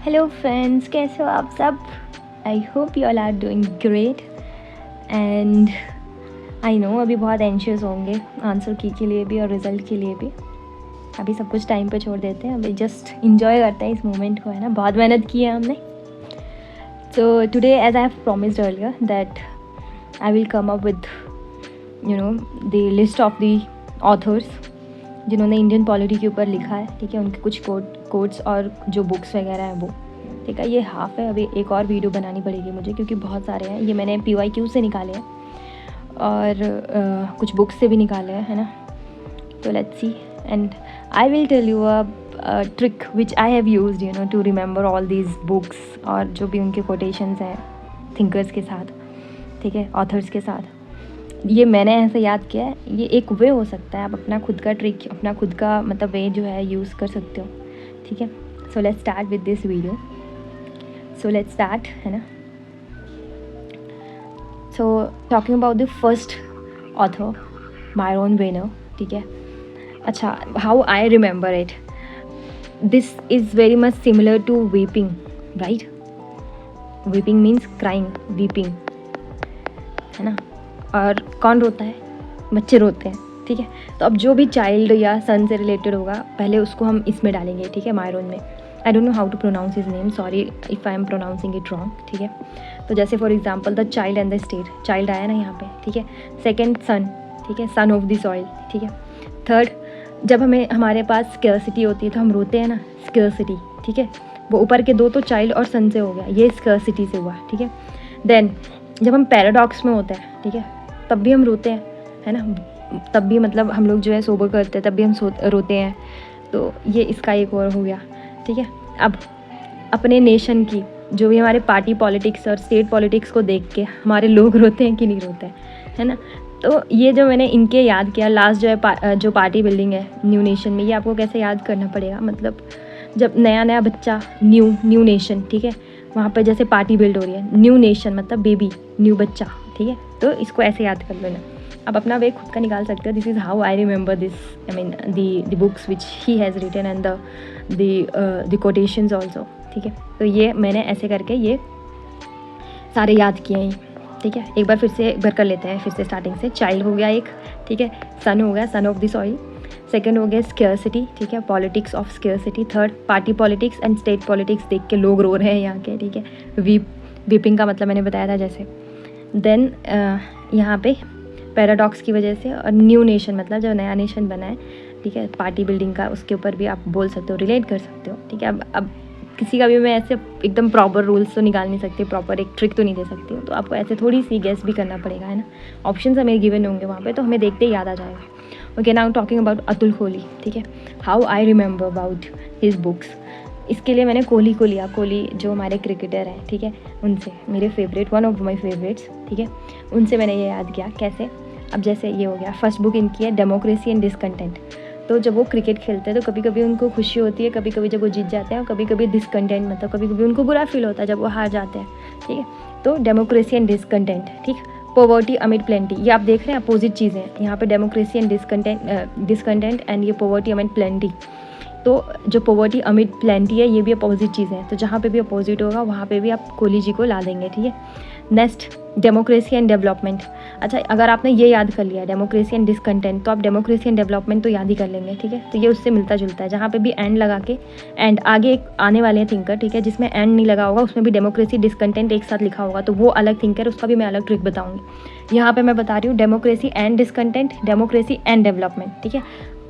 Hello friends, कैसे हो आप सब? I hope you all are doing great and I know अभी बहुत एंशियस होंगे आंसर की के लिए भी और रिज़ल्ट के लिए भी। अभी सब कुछ टाइम पे छोड़ देते हैं, अभी जस्ट इंजॉय करते हैं इस मोमेंट को, है ना। बहुत मेहनत की है हमने। So today as I have promised earlier that I will come up with the list of the authors जिन्होंने इंडियन पॉलिटी के ऊपर लिखा है, ठीक है। उनके कुछ कोट्स और जो बुक्स वगैरह हैं वो, ठीक है। ये हाफ है, अभी एक और वीडियो बनानी पड़ेगी मुझे क्योंकि बहुत सारे हैं। ये मैंने PYQ से निकाले हैं और कुछ बुक्स से भी निकाले हैं, है ना। तो let's see and I will tell you a trick which I have used to remember all these books, और जो भी उनके कोटेशंस हैं थिंकर्स के साथ, ठीक है, ऑथर्स के साथ। ये मैंने ऐसे याद किया है। ये एक वे हो सकता है, आप अपना खुद का ट्रिक, अपना खुद का मतलब वे जो है यूज़ कर सकते हो, ठीक है। So let's start with this video. So let's start, है ना। So talking about the first author, Myron Weiner, ठीक है। अच्छा, how I remember it, this is very much similar to weeping, right. Weeping means crying, weeping, है ना। और कौन रोता है? बच्चे रोते हैं, ठीक है। तो अब जो भी चाइल्ड या सन से रिलेटेड होगा, पहले उसको हम इसमें डालेंगे, ठीक है, मायरन में। I don't know how to pronounce his name, sorry if I am pronouncing it wrong, ठीक है। तो जैसे for example the child and the state, child आया ना यहाँ पे, ठीक है। सेकंड सन, ठीक है, सन ऑफ द सॉइल, ठीक है। थर्ड, जब हमारे पास स्कर्सिटी होती है तो हम रोते हैं ना, स्कर्सिटी, ठीक है। वो ऊपर के दो तो चाइल्ड और सन से हो गया, ये स्कर्सिटी से हुआ, ठीक है। देन जब हम पैराडॉक्स में होते हैं, ठीक है, तब भी हम रोते हैं, है ना। तब भी मतलब हम लोग जो है सोबर करते हैं, तब भी हम रोते हैं। तो ये इसका एक और हो गया, ठीक है। अब अपने नेशन की जो भी हमारे पार्टी पॉलिटिक्स और स्टेट पॉलिटिक्स को देख के हमारे लोग रोते हैं कि नहीं रोते हैं, है ना। तो ये जो मैंने इनके याद किया, लास्ट जो है जो पार्टी बिल्डिंग है न्यू नेशन में, ये आपको कैसे याद करना पड़ेगा। मतलब जब नया नया बच्चा, न्यू नेशन, ठीक है, वहाँ पर जैसे पार्टी बिल्ड हो रही है, न्यू नेशन मतलब बेबी, न्यू बच्चा, ठीक है। तो इसको ऐसे याद कर लेना। अब अपना वे खुद का निकाल सकते हो। This is how I remember this, I mean the books which he has written and the quotations also, ठीक है। तो ये मैंने ऐसे करके ये सारे याद किए हैं, ठीक है। एक बार कर लेते हैं फिर से स्टार्टिंग से। चाइल्ड हो गया एक, ठीक है। सन हो गया, son of the soil. Second हो गया स्कर्सिटी, ठीक है, politics of scarcity. Third, party politics and state politics देख के लोग रो रहे हैं यहाँ के, ठीक है। वीपिंग का मतलब मैंने बताया था जैसे। देन यहाँ पे पैराडॉक्स की वजह से, और न्यू नेशन मतलब जब नया नेशन बना है, ठीक है, पार्टी बिल्डिंग का, उसके ऊपर भी आप बोल सकते हो, रिलेट कर सकते हो, ठीक है। अब किसी का भी मैं ऐसे एकदम प्रॉपर रूल्स तो निकाल नहीं सकती, प्रॉपर एक ट्रिक तो नहीं दे सकती हूँ, तो आपको ऐसे थोड़ी सी गेस भी करना पड़ेगा, है ना। ऑप्शंस हमें गिवन होंगे वहाँ पे, तो हमें देखते ही याद आ जाएगा। Okay, now talking about Atul Kohli, ठीक है। How I remember about his books, इसके लिए मैंने कोहली को लिया। कोहली जो हमारे क्रिकेटर हैं, ठीक है, उनसे, मेरे favourite, one of my favourites, ठीक है, उनसे मैंने ये याद किया। कैसे? अब जैसे ये हो गया, फर्स्ट बुक इनकी है डेमोक्रेसी एंड डिसकंटेंट। तो जब वो क्रिकेट खेलते हैं तो कभी कभी उनको खुशी होती है, कभी कभी जब वो जीत जाते हैं, और कभी कभी डिसकंटेंट मतलब कभी कभी उनको बुरा फील होता है जब वो हार जाते हैं, ठीक है। तो डेमोक्रेसी एंड डिसकंटेंट, ठीक। पॉवर्टी अमिड प्लेंटी, ये आप देख रहे हैं अपोजिट चीज़ें हैं यहाँ पे, डेमोक्रेसी एंड डिसकंटेंट एंड ये पॉवर्टी अमिड प्लेंटी। तो जो पॉवर्टी अमिड प्लेंटी है, ये भी अपोजिट चीज़ें हैं। तो जहाँ पे भी अपोजिट होगा वहाँ पे भी आप कोहली जी को ला देंगे, ठीक है। Next, democracy and development. अच्छा, अगर आपने ये याद कर लिया डेमोक्रेसी एंड डिसकंटेंट, तो आप डेमोक्रेसी एंड डेवलपमेंट तो याद ही कर लेंगे, ठीक है। तो ये उससे मिलता जुलता है। जहाँ पे भी एंड लगा के, एंड आगे एक आने वाले हैं थिंकर, ठीक है, जिसमें एंड नहीं लगा होगा, उसमें भी डेमोक्रेसी डिसकंटेंट एक साथ लिखा होगा, तो वो अलग थिंकर, उसका भी मैं अलग ट्रिक बताऊँगी। यहाँ पर मैं बता रही हूँ democracy and discontent, democracy and development, ठीक है।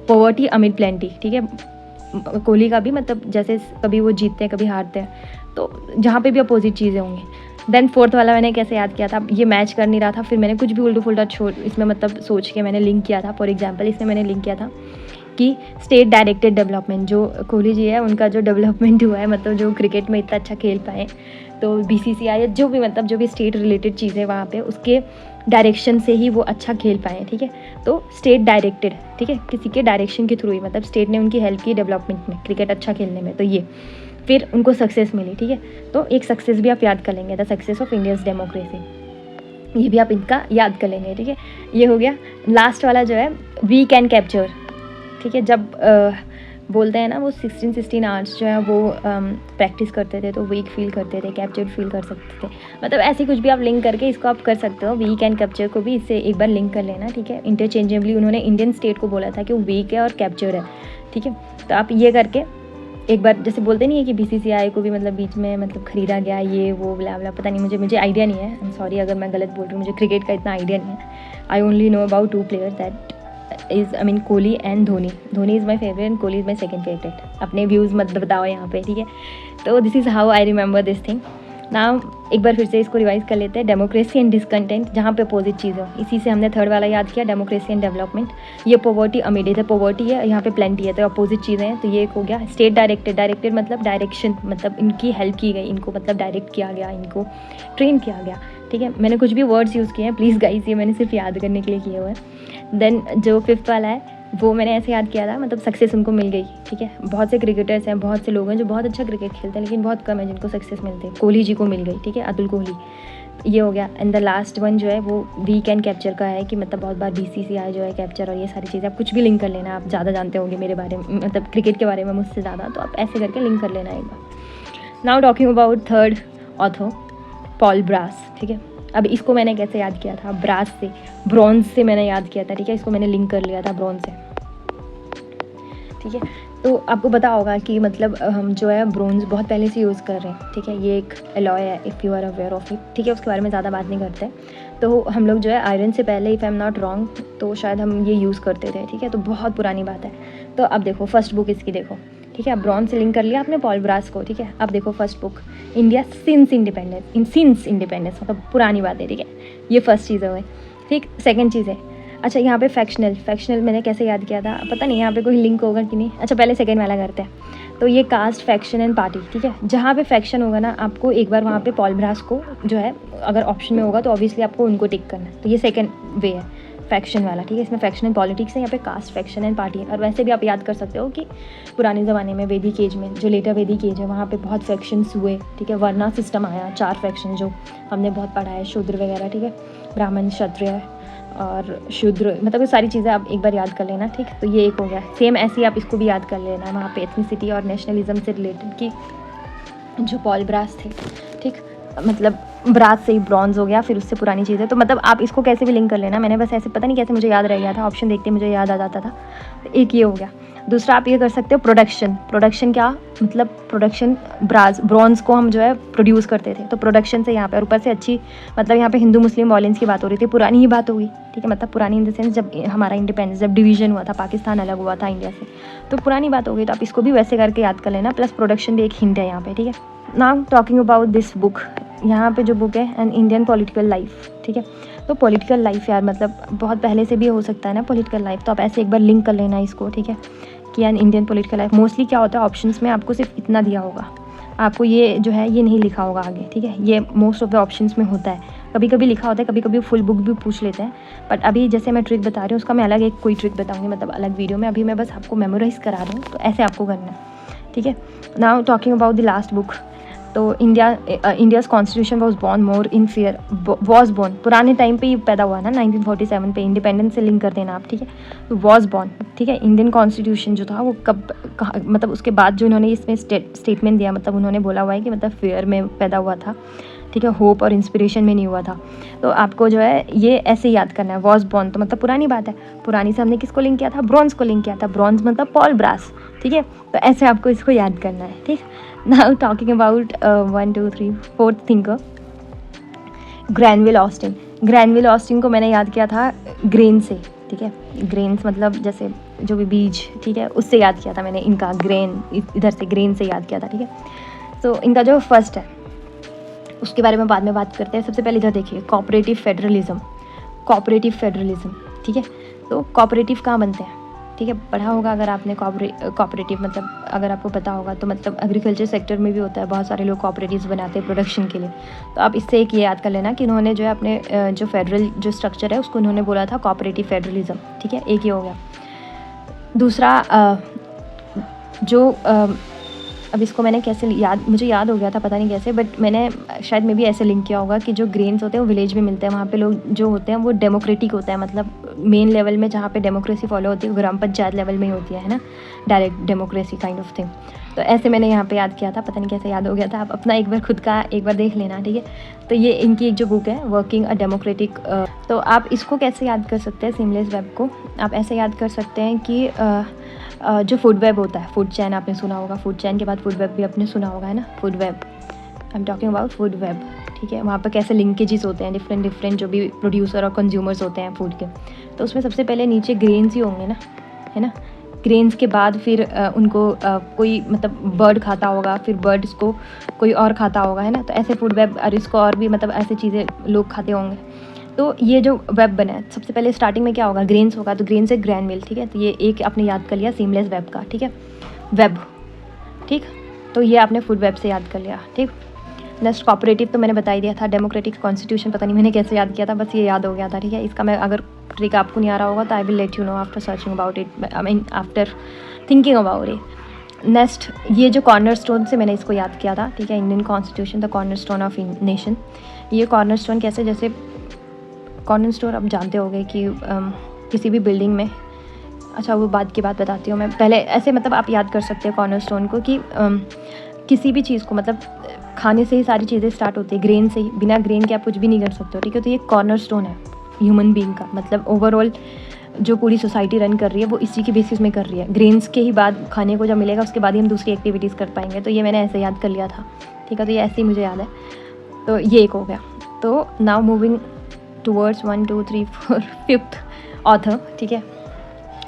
पॉवर्टी अमिड प्लेंटी, ठीक है। कोहली का भी मतलब जैसे कभी वो जीतते हैं कभी हारते हैं, तो जहाँ पे भी अपोजिट चीज़ें होंगी। देन फोर्थ वाला मैंने कैसे याद किया था, ये मैच कर नहीं रहा था, फिर मैंने कुछ भी उल्टा फुल्टा छोड़ इसमें मतलब सोच के मैंने लिंक किया था। फॉर एग्जांपल इसमें मैंने लिंक किया था कि स्टेट डायरेक्टेड डेवलपमेंट, जो कोहली जी है उनका जो डेवलपमेंट हुआ है, मतलब जो क्रिकेट में इतना अच्छा खेल पाए, तो BCCI जो भी मतलब जो भी स्टेट रिलेटेड चीज़ें वहाँ पे, उसके डायरेक्शन से ही वो अच्छा खेल पाए, ठीक है। तो स्टेट डायरेक्टेड, ठीक है, किसी के डायरेक्शन के थ्रू ही, मतलब स्टेट ने उनकी हेल्प की डेवलपमेंट में, क्रिकेट अच्छा खेलने में, तो ये फिर उनको सक्सेस मिली, ठीक है। तो एक सक्सेस भी आप याद कर लेंगे, the success of India's democracy, ये भी आप इनका याद कर लेंगे, ठीक है। ये हो गया। लास्ट वाला जो है वी कैन कैप्चर, ठीक है। जब बोलते हैं ना वो 16 आवर्स जो है वो प्रैक्टिस करते थे तो वीक फील करते थे, कैप्चर्ड फील कर सकते थे। मतलब ऐसे कुछ भी आप लिंक करके इसको आप कर सकते हो, वीक एंड कैप्चर को भी इससे एक बार लिंक कर लेना, ठीक है। इंटरचेंजेबली उन्होंने इंडियन स्टेट को बोला था कि वो वीक है और कैप्चर है, ठीक है। तो आप ये करके एक बार, जैसे बोलते नहीं है कि BCCI को भी मतलब बीच में मतलब खरीदा गया ये वो ब्ला ब्ला, पता नहीं, मुझे आइडिया नहीं है, आई एम सॉरी अगर मैं गलत बोल रही हूँ, मुझे क्रिकेट का इतना आइडिया नहीं है। I only know about 2 player that is I mean Kohli and Dhoni. Dhoni is my favourite and Kohli is my second favourite. अपने व्यूज़ मत बताओ यहाँ पे, ठीक है। तो this is how I remember this thing. Now एक बार फिर से इसको रिवाइज कर लेते हैं। डेमोक्रेसी एंड डिसकंटेंट, जहाँ पे अपोजिट चीज़ हो, इसी से हमने थर्ड वाला याद किया, डेमोक्रेसी एंड डेवलपमेंट। ये पॉवर्टी अमीर, इधर पॉवर्टी है, यहाँ पे प्लेंटी है, तो अपोजिट चीज़ें हैं। तो ये एक हो गया। स्टेट डायरेक्टेड मतलब डायरेक्शन, मतलब इनकी हेल्प की गई, इनको मतलब डायरेक्ट किया गया, इनको ट्रेन किया गया, ठीक है। मैंने कुछ भी वर्ड्स यूज़ किए हैं प्लीज़ गाइस, ये मैंने सिर्फ याद करने के लिए किए हुए हैं। देन जो फिफ्थ वाला है वो मैंने ऐसे याद किया था, मतलब सक्सेस उनको मिल गई, ठीक है। बहुत से क्रिकेटर्स हैं, बहुत से लोग हैं जो बहुत अच्छा क्रिकेट खेलते हैं, लेकिन बहुत कम है जिनको सक्सेस मिलते हैं। कोहली जी को मिल गई, ठीक है, अतुल कोहली, ये हो गया। एंड द लास्ट वन जो है वो वीक एंड कैप्चर का है कि मतलब बहुत बार BCCI जो है कैप्चर और ये सारी चीज़ें, आप कुछ भी लिंक कर लेना। आप ज़्यादा जानते होंगे मेरे बारे में, मतलब क्रिकेट के बारे में मुझसे ज़्यादा, तो आप ऐसे करके लिंक कर लेना एक बार। Now talking about third author, Paul Brass, ठीक है। अब इसको मैंने कैसे याद किया था, ब्रास से, ब्रॉन्ज से मैंने याद किया था, ठीक है। इसको मैंने लिंक कर लिया था ब्रॉन्ज से, ठीक है। तो आपको पता होगा कि मतलब हम जो है ब्रोंज बहुत पहले से यूज़ कर रहे हैं, ठीक है। ये एक एलॉय है, if you are aware of it, ठीक है। उसके बारे में ज़्यादा बात नहीं करते। तो हम लोग जो है आयरन से पहले, if I am not wrong, तो शायद हम ये यूज़ करते थे, ठीक है। तो बहुत पुरानी बात है। तो अब देखो फर्स्ट बुक इसकी देखो, ठीक है। अब ब्रॉन्ज से लिंक कर लिया आपने पॉल ब्रास को, ठीक है। अब देखो first book, India since independence, मतलब पुरानी बात है, ठीक है। ये फर्स्ट चीज़ है, ठीक। सेकेंड चीज़ है, अच्छा यहाँ पे फैक्शनल मैंने कैसे याद किया था पता नहीं, यहाँ पे कोई लिंक होगा कि नहीं। अच्छा पहले सेकंड वाला करते हैं। तो ये कास्ट, फैक्शन एंड पार्टी, ठीक है। जहाँ पे फैक्शन होगा ना, आपको एक बार वहाँ पे पॉल ब्रास को जो है अगर ऑप्शन में होगा तो ऑब्वियसली आपको उनको टिक करना है। तो ये सेकंड वे है फैक्शन वाला, ठीक है। इसमें फैक्शन एंड पॉलिटिक्स है, यहाँ पे कास्ट, फैक्शन एंड पार्टी है। और वैसे भी आप याद कर सकते हो कि पुराने ज़माने में वैदिक एज में, जो लेटर वैदिक एज है, वहाँ पे बहुत फैक्शंस हुए, ठीक है। वर्ना सिस्टम आया, 4 फैक्शन जो हमने बहुत पढ़ा है, शूद्र वगैरह, ठीक है। ब्राह्मण, क्षत्रिय और शूद्र, मतलब ये सारी चीज़ें आप एक बार याद कर लेना, ठीक। तो ये एक हो गया। सेम ऐसे ही आप इसको भी याद कर लेना, वहाँ पे एथनिसिटी और नेशनलिज्म से रिलेटेड कि जो पॉल ब्रास थे, ठीक, मतलब ब्रास से ही ब्रॉन्ज हो गया, फिर उससे पुरानी चीज़ है। तो मतलब आप इसको कैसे भी लिंक कर लेना, मैंने बस ऐसे पता नहीं कैसे मुझे याद रह गया था, ऑप्शन देखते मुझे याद आ जाता था। तो एक ये हो गया। दूसरा आप ये कर सकते हो प्रोडक्शन क्या मतलब, प्रोडक्शन ब्रॉन्ज को हम जो है प्रोड्यूस करते थे, तो प्रोडक्शन से यहाँ पे, और ऊपर से अच्छी, मतलब यहाँ पे हिंदू मुस्लिम वॉयलेंस की बात हो रही थी, पुरानी ही बात होगी, ठीक है। मतलब पुरानी इन द सेंस जब हमारा इंडिपेंडेंस, जब डिवीजन हुआ था, पाकिस्तान अलग हुआ था इंडिया से, तो पुरानी बात हो गई। तो आप इसको भी वैसे करके याद कर लेना, प्लस प्रोडक्शन भी एक हिंट है यहाँ पे, ठीक है। Now talking about this book, यहाँ पे जो बुक है एन इंडियन पॉलिटिकल लाइफ, ठीक है। तो पॉलिटिकल लाइफ यार मतलब बहुत पहले से भी हो सकता है ना पॉलिटिकल लाइफ, तो आप ऐसे एक बार लिंक कर लेना इसको, ठीक है, कि an Indian political life. Mostly क्या होता है ऑप्शंस में आपको सिर्फ इतना दिया होगा, आपको ये जो है ये नहीं लिखा होगा आगे, ठीक है। ये मोस्ट ऑफ द ऑप्शंस में होता है, कभी कभी लिखा होता है, कभी कभी फुल बुक भी पूछ लेते हैं। बट अभी जैसे मैं ट्रिक बता रही हूँ उसका मैं अलग एक कोई ट्रिक बताऊँगी, मतलब अलग वीडियो में। अभी मैं बस आपको मेमोराइज करा रही हूँ, तो ऐसे आपको करना है, ठीक है। Now talking about the last book, तो India's constitution was born more in fear, was born पुराने टाइम पे ही पैदा हुआ ना, 1947 पे, इंडिपेंडेंस से लिंक कर देना आप, ठीक है। तो वॉज बॉर्न, ठीक है। इंडियन कॉन्स्टिट्यूशन जो था वो कब मतलब उसके बाद जो उन्होंने इसमें स्टेटमेंट दिया, मतलब उन्होंने बोला हुआ है कि मतलब फियर में पैदा हुआ था, ठीक है, होप और इंस्पिरेशन में नहीं हुआ था। तो आपको जो है ये ऐसे याद करना है, वॉज बॉर्न, तो मतलब पुरानी बात है, पुरानी से हमने किसको लिंक किया था, ब्रॉन्ज को लिंक किया था, ब्रॉन्ज मतलब पॉल ब्रास, ठीक है। तो ऐसे आपको इसको याद करना है, ठीक। Now talking about 1 2 3 4th thinker, Granville Austin को मैंने याद किया था ग्रेन से, ठीक है। ग्रेन्स मतलब जैसे जो भी बीज, ठीक है, उससे याद किया था मैंने इनका, ग्रेन इधर से ग्रेन से याद किया था, ठीक है। तो इनका जो फर्स्ट है उसके बारे में बाद में बात करते हैं। सबसे पहले इधर देखिए, कोऑपरेटिव फेडरलिज्म, ठीक है। तो कोऑपरेटिव कहाँ बनते हैं, ठीक है, पढ़ा होगा अगर आपने कोऑपरेटिव, मतलब अगर आपको पता होगा तो मतलब एग्रीकल्चर सेक्टर में भी होता है, बहुत सारे लोग कोऑपरेटिव्स बनाते हैं प्रोडक्शन के लिए। तो आप इससे एक ये याद कर लेना कि इन्होंने जो है अपने जो फेडरल जो स्ट्रक्चर है उसको इन्होंने बोला था कोऑपरेटिव फेडरलिज्म, ठीक है। एक ये हो गया। दूसरा जो अब इसको मैंने कैसे मुझे याद हो गया था, पता नहीं कैसे, बट मैंने शायद मे भी ऐसे लिंक किया होगा कि जो ग्रेन्स होते हैं वो विलेज में मिलते हैं, वहाँ पे लोग जो होते हैं वो डेमोक्रेटिक होता है, मतलब मेन लेवल में जहाँ पे डेमोक्रेसी फॉलो होती है ग्राम पंचायत लेवल में ही होती है ना, direct democracy kind of thing. तो ऐसे मैंने यहाँ पे याद किया था, पता नहीं कैसे याद हो गया था। आप अपना एक बार खुद का एक बार देख लेना, ठीक है। तो ये इनकी एक जो बुक है वर्किंग अ डेमोक्रेटिक, तो आप इसको कैसे याद कर सकते हैं सीमलेस वेब को, आप ऐसे याद कर सकते हैं कि जो फूड वेब होता है, फूड चैन आपने सुना होगा, फूड चैन के बाद फूड वेब भी आपने सुना होगा, है ना, food web, I am talking about food web, ठीक है। वहाँ पर कैसे लिंकेजेस होते हैं डिफरेंट जो भी प्रोड्यूसर और कंज्यूमर्स होते हैं फूड के, तो उसमें सबसे पहले नीचे ग्रेन्स ही होंगे ना, है ना। ग्रेन्स के बाद फिर उनको कोई मतलब बर्ड खाता होगा, फिर बर्ड्स को कोई और खाता होगा, है ना। तो ऐसे फूड वेब, और इसको और भी मतलब ऐसे चीज़ें लोग खाते होंगे। तो ये जो वेब बना है, सबसे पहले स्टार्टिंग में क्या होगा, ग्रेन्स होगा, तो ग्रेन से ग्रैन मिल, ठीक है। तो ये एक आपने याद कर लिया सीमलेस वेब का, ठीक है, वेब, ठीक। तो ये आपने फूड वेब से याद कर लिया, ठीक। नेक्स्ट कोऑपरेटिव तो मैंने बता ही दिया था, डेमोक्रेटिक कॉन्स्टिट्यूशन पता नहीं मैंने कैसे याद किया था, बस ये याद हो गया था, ठीक है। इसका मैं अगर ट्रिक आपको नहीं आ रहा होगा तो I will let you know after searching about it, I mean after thinking about it. Next ये जो कॉर्नर स्टोन से मैंने इसको याद किया था, ठीक है, Indian constitution the corner stone of nation. ये कॉर्नर स्टोन कैसे, जैसे कॉर्नर स्टोन आप जानते होंगे कि किसी भी बिल्डिंग में, अच्छा वो बाद की बात बताती हूँ मैं, पहले ऐसे मतलब आप याद कर सकते हो कॉर्नर स्टोन को कि किसी भी चीज़ को मतलब खाने से ही सारी चीज़ें स्टार्ट होती है, ग्रेन से ही, बिना ग्रेन के आप कुछ भी नहीं कर सकते हो, ठीक है। तो ये कॉर्नर स्टोन है ह्यूमन बीइंग का, मतलब ओवरऑल जो पूरी सोसाइटी रन कर रही है वो इसी के बेसिस में कर रही है। ग्रेन्स के ही बाद खाने को जब मिलेगा उसके बाद ही हम दूसरी एक्टिविटीज़ कर पाएंगे। तो ये मैंने ऐसे याद कर लिया था, ठीक है। तो ये ऐसे ही मुझे याद है, तो ये एक हो गया। तो now moving towards 1 2 3 4 5th author, ठीक है।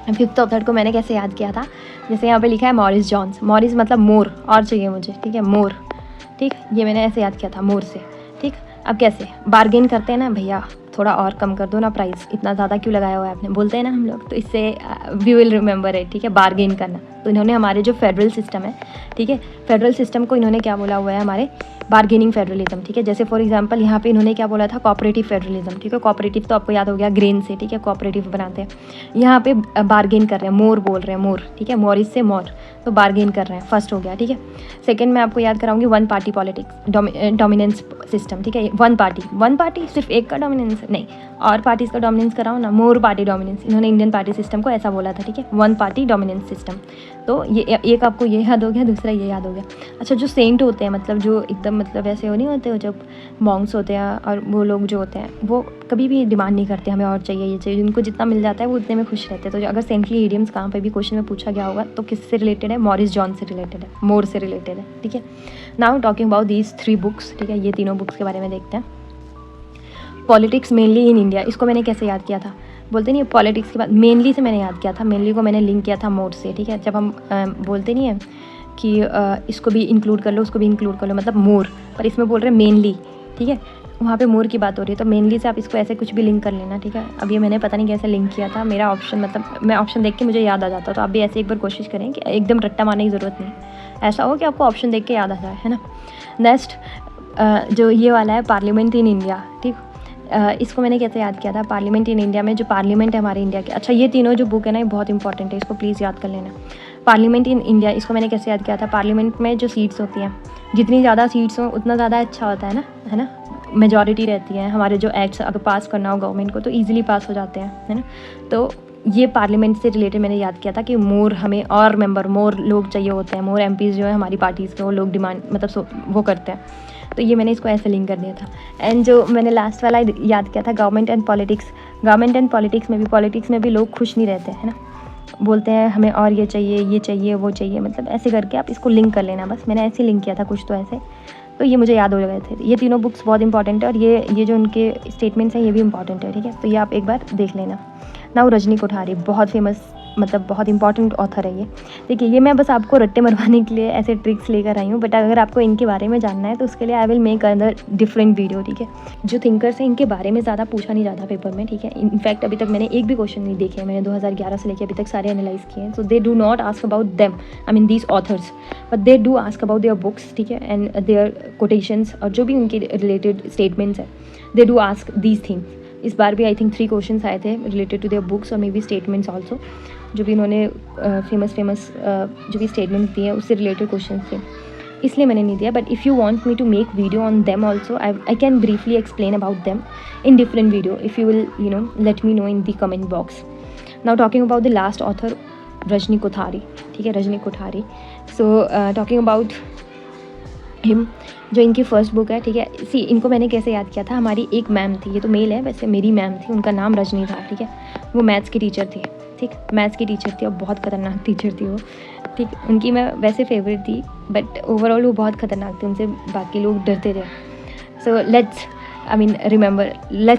5th ऑथर को मैंने कैसे याद किया था, जैसे यहाँ पे लिखा है मॉरिस जॉन्स, मॉरिस मतलब मोर, और चाहिए मुझे, ठीक है, मोर, ठीक। ये मैंने ऐसे याद किया था मोर से, ठीक। अब कैसे बार्गेन करते हैं ना, भैया थोड़ा और कम कर दो ना प्राइस, इतना ज़्यादा क्यों लगाया हुआ है आपने, बोलते हैं ना हम लोग, तो इससे वी विल रिमेंबर इट, ठीक है, बार्गेन करना। तो इन्होंने हमारे जो फेडरल सिस्टम है, ठीक है, फेडरल सिस्टम को इन्होंने क्या बोला हुआ है, हमारे बार्गेनिंग फेडरलिज्म, ठीक है। जैसे फॉर एग्जांपल यहाँ पे इन्होंने क्या बोला था, कोऑपरेटिव फेडरलिज्म, ठीक है। कोऑपरेटिव तो आपको याद हो गया ग्रेन से, ठीक है, कोऑपरेटिव बनाते हैं। यहाँ पे बार्गेन कर रहे हैं, मोर बोल रहे हैं, मोर, ठीक है, मॉरिस से मोर, तो बार्गेन कर रहे हैं, फर्स्ट हो गया, ठीक है। सेकंड मैं आपको याद कराऊंगी one party politics, dominance system, ठीक है। वन पार्टी सिर्फ एक का डोमिनेंस नहीं, और पार्टीज़ का डोमिनेंस कराओ ना, मोर पार्टी डोमिनेंस, इन्होंने इंडियन पार्टी सिस्टम को ऐसा बोला था, ठीक है, वन पार्टी डोमिनेंस सिस्टम। तो ये एक आपको ये याद हो गया, दूसरा ये याद हो गया। अच्छा, जो सेंट होते हैं, मतलब जो एकदम मतलब ऐसे हो नहीं होते हो, जब मॉन्क्स होते हैं, और वो लोग जो होते हैं वो कभी भी डिमांड नहीं करते हमें और चाहिए ये चाहिए, उनको जितना मिल जाता है वो उतने में खुश रहते हैं। तो अगर सेंटली इडियम्स कहाँ पे भी क्वेश्चन में पूछा गया होगा तो किससे रिलेटेड है, मॉरिस जॉन से रिलेटेड है, मोर से रिलेटेड है, ठीक है। Now talking about these 3 books, ठीक है, ये तीनों बुक्स के बारे में देखते हैं। पॉलिटिक्स मेनली इन इंडिया, इसको मैंने कैसे याद किया था, बोलते नहीं है पॉलिटिक्स के बाद मेनली से मैंने याद किया था, मेनली को मैंने लिंक किया था मोर से, ठीक है। जब हम बोलते नहीं है कि इसको भी इंक्लूड कर लो, उसको भी इंक्लूड कर लो, मतलब मोर, पर इसमें बोल रहे हैं मेनली, ठीक है, वहाँ पे मोर की बात हो रही है, तो मेनली से आप इसको ऐसे कुछ भी लिंक कर लेना, ठीक है। अब ये मैंने पता नहीं कैसे लिंक किया था, मेरा ऑप्शन मतलब मैं ऑप्शन देख के मुझे याद आ जाता, तो आप भी ऐसे एक बार कोशिश करें कि एकदम रट्टा मारने की ज़रूरत नहीं, ऐसा हो कि आपको ऑप्शन देख के याद आ जाए, है ना। नेक्स्ट जो ये वाला है पार्लियामेंट इन इंडिया, ठीक, इसको मैंने कैसे याद किया था, पार्लियामेंट इन इंडिया में जो पार्लियामेंट है हमारे इंडिया के, अच्छा ये तीनों जो बुक है ना ये बहुत इंपॉर्टेंट है, इसको प्लीज़ याद कर लेना। पार्लियामेंट इन इंडिया, इसको मैंने कैसे याद किया था, पार्लियामेंट में जो सीट्स होती हैं, जितनी ज़्यादा सीट्स हों उतना ज़्यादा अच्छा होता है ना, मेजॉरिटी रहती है, हमारे जो एक्ट्स अगर पास करना हो गवर्नमेंट को तो ईजिली पास हो जाते हैं, है ना। तो ये पार्लियामेंट से रिलेटेड मैंने याद किया था कि मोर हमें और मेंबर, मोर लोग चाहिए होते हैं, मोर एमपीज़ जो है हमारी पार्टीज़ के, वो लोग डिमांड मतलब वो करते हैं, तो ये मैंने इसको ऐसे लिंक कर दिया था। एंड जो मैंने लास्ट वाला याद किया था गवर्नमेंट एंड पॉलिटिक्स में भी लोग खुश नहीं रहते हैं ना, बोलते हैं हमें और ये चाहिए वो चाहिए, मतलब ऐसे करके आप इसको लिंक कर लेना, बस मैंने ऐसे लिंक किया था कुछ तो ऐसे, तो ये मुझे याद हो गए थे। ये तीनों बुक्स बहुत इंपॉर्टेंट है, और ये जो उनके स्टेटमेंट्स हैं ये भी इंपॉर्टेंट है, ठीक है। तो ये आप एक बार देख लेना। नाउ रजनी कोठारी, बहुत फेमस मतलब बहुत इंपॉर्टेंट ऑथर है ये, देखिए ये मैं बस आपको रट्टे मरवाने के लिए ऐसे ट्रिक्स लेकर आई हूँ, बट अगर आपको इनके बारे में जानना है तो उसके लिए I will make other different video, ठीक है। जो थिंकर्स हैं इनके बारे में ज़्यादा पूछा नहीं जाता पेपर में, ठीक है। इनफैक्ट अभी तक मैंने एक भी क्वेश्चन नहीं देखे, मैंने 2011 से लेकर अभी तक सारे एनालाइज किए हैं। So they do not ask about them, I mean these authors, but they do ask about their books, ठीक है, एंड देयर कोटेशंस, और जो भी उनके रिलेटेड स्टेटमेंट्स हैं, दे डू आस्क दीज थिंग्स। इस बार भी आई थिंक 3 क्वेश्चंस आए थे रिलेटेड टू देयर बुक्स और मे बी स्टेटमेंट्स ऑल्सो। जो भी इन्होंने फेमस जो भी स्टेटमेंट्स दिए हैं उससे रिलेटेड क्वेश्चन थे, इसलिए मैंने नहीं दिया. But if you want me to make video on them also, I can briefly explain about them in different video if you will let me know in the comment box. Now talking about the last author, Rajni Kothari. ठीक है, Rajni Kothari. So talking about him, जो इनकी first book है. ठीक है, सी इनको मैंने कैसे याद किया था, हमारी एक मैम थी, ये तो मेल है वैसे, मेरी मैम थी, उनका नाम रजनी था. ठीक है, वो मैथ्स की टीचर थी. ठीक, मैथ्स की टीचर थी और बहुत ख़तरनाक टीचर थी वो. ठीक, उनकी मैं वैसे फेवरेट थी, बट ओवरऑल वो बहुत ख़तरनाक थी, उनसे बाकी लोग डरते थे. So let's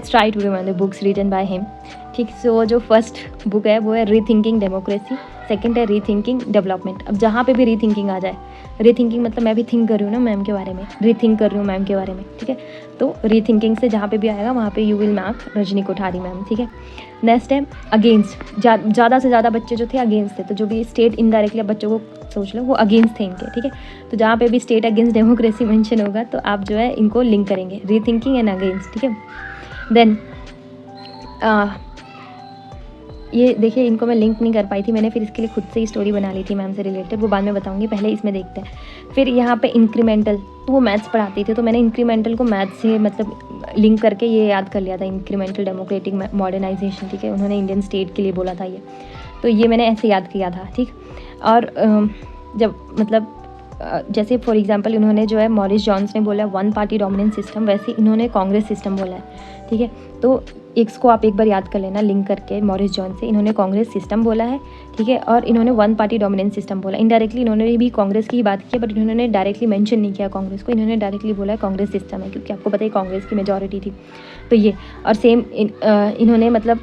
try to remember the books written by him. ठीक, सो जो फर्स्ट बुक है वो है रीथिंकिंग डेमोक्रेसी, सेकंड है रीथिंकिंग डेवलपमेंट. अब जहाँ पे भी रीथिंकिंग आ जाए, रीथिंकिंग मतलब मैं भी थिंक कर रही हूँ ना मैम के बारे में, रीथिंक कर रही हूँ मैम के बारे में. ठीक है, तो रीथिंकिंग से जहाँ पे भी आएगा वहाँ पे you will mark Rajni Kothari ma'am. ठीक है, नेक्स्ट है अगेंस्ट. ज़्यादा से ज़्यादा बच्चे जो थे अगेंस्ट थे, तो जो भी स्टेट इनडायरेक्टली अब बच्चों को सोच लो वो अगेंस्ट थे इनके. ठीक है, तो जहाँ पे भी स्टेट अगेंस्ट डेमोक्रेसी मेंशन होगा तो आप जो है इनको लिंक करेंगे, रीथिंकिंग एंड अगेंस्ट. ठीक है, देन ये देखिए, इनको मैं लिंक नहीं कर पाई थी, मैंने फिर इसके लिए खुद से ही स्टोरी बना ली थी मैम से रिलेटेड, वो बाद में बताऊंगी, पहले इसमें देखते हैं. फिर यहाँ पे इंक्रीमेंटल, तो वो मैथ्स पढ़ाती थी, तो मैंने इंक्रीमेंटल को मैथ्स से मतलब लिंक करके ये याद कर लिया था, इंक्रीमेंटल डेमोक्रेटिक मॉडर्नाइजेशन. ठीक है, उन्होंने इंडियन स्टेट के लिए बोला था ये, तो ये मैंने ऐसे याद किया था. ठीक, और जब मतलब जैसे फॉर एग्जांपल इन्होंने जो है मॉरिस जॉन्स ने बोला वन पार्टी डोमिनेंट सिस्टम, वैसे इन्होंने कांग्रेस सिस्टम बोला है. ठीक है, तो इसको आप एक बार याद कर लेना लिंक करके, मॉरिस जॉन से इन्होंने कांग्रेस सिस्टम बोला है. ठीक है, और इन्होंने वन पार्टी डोमिनेंट सिस्टम बोला. इनडायरेक्टली इन्होंने भी कांग्रेस की ही बात की, बट इन्होंने डायरेक्टली मेंशन नहीं किया कांग्रेस को, इन्होंने डायरेक्टली बोला कांग्रेस सिस्टम है, क्योंकि आपको पता है कांग्रेस की मेजॉरिटी थी. तो ये, और सेम इन्होंने मतलब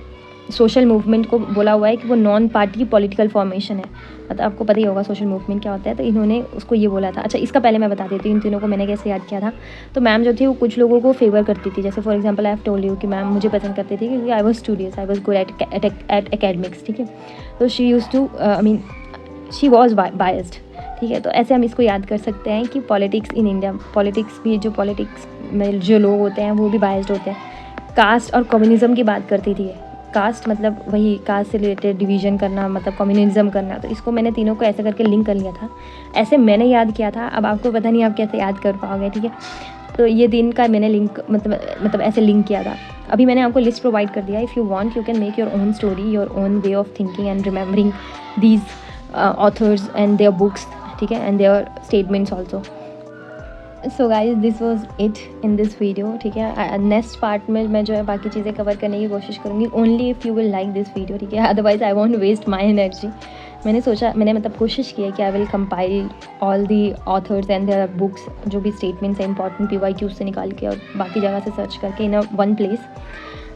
सोशल मूवमेंट को बोला हुआ है कि वो नॉन पार्टी पॉलिटिकल फॉर्मेशन है, मतलब आपको पता ही होगा सोशल मूवमेंट क्या होता है, तो इन्होंने उसको ये बोला था. अच्छा, इसका पहले मैं बता देती हूँ इन तीनों को मैंने कैसे याद किया था. तो मैम जो थी वो कुछ लोगों को फेवर करती थी, जैसे for example I have told you कि मैम मुझे पसंद करती थी क्योंकि I was studious, I was good at academics. ठीक है, तो she used to she was biased. ठीक है, तो ऐसे हम इसको याद कर सकते हैं कि पॉलिटिक्स इन इंडिया, पॉलिटिक्स भी, जो पॉलिटिक्स में जो लोग होते हैं वो भी बायस्ड होते हैं. कास्ट और कम्युनिज्म की बात करती थी. कास्ट मतलब वही कास्ट से रिलेटेड डिवीज़न करना, मतलब कम्युनिज्म करना. तो इसको मैंने तीनों को ऐसे करके लिंक कर लिया था, ऐसे मैंने याद किया था. अब आपको पता नहीं आप कैसे याद कर पाओगे. ठीक है, तो ये दिन का मैंने लिंक मतलब ऐसे लिंक किया था. अभी मैंने आपको लिस्ट प्रोवाइड कर दिया. If you want you can make your own story, your own way of thinking and remembering these authors and their books. ठीक है, and their statements also. So guys, this was it in this video. ठीक है, next part में मैं जो है बाकी चीज़ें कवर करने की कोशिश करूँगी, only if you will like this video. ठीक है, otherwise I won't waste my energy. मैंने मतलब कोशिश की है कि I will compile all the authors and their books, जो भी स्टेटमेंट्स हैं इंपॉर्टेंट PYQ से निकाल के और बाकी जगह से सर्च करके in one place.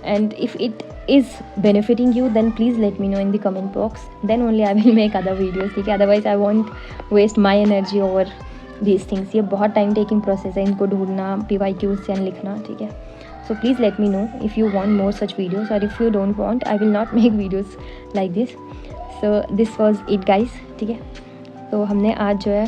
And if it is benefiting you, then please let me know in the comment box, then only I will make other videos. ठीक है, otherwise I won't waste my energy over these things. ये बहुत time taking process है इनको ढूंढना, PYQs and लिखना. ठीक है, so please let me know if you want more such videos, or if you don't want, I will not make videos like this. So this was it guys. ठीक है, तो हमने आज जो है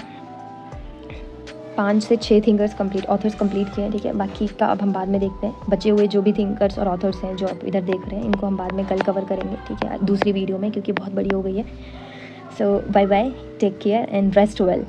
5 से 6 ऑथर्स कंप्लीट किए हैं. ठीक है, बाकी का अब हम बाद में देखते हैं. बचे हुए जो भी थिंकर्स और ऑथर्स हैं जो आप इधर देख रहे हैं, इनको हम बाद में कल कवर करेंगे. ठीक है, दूसरी वीडियो में, क्योंकि बहुत बड़ी हो गई है. So bye bye, take care and rest well.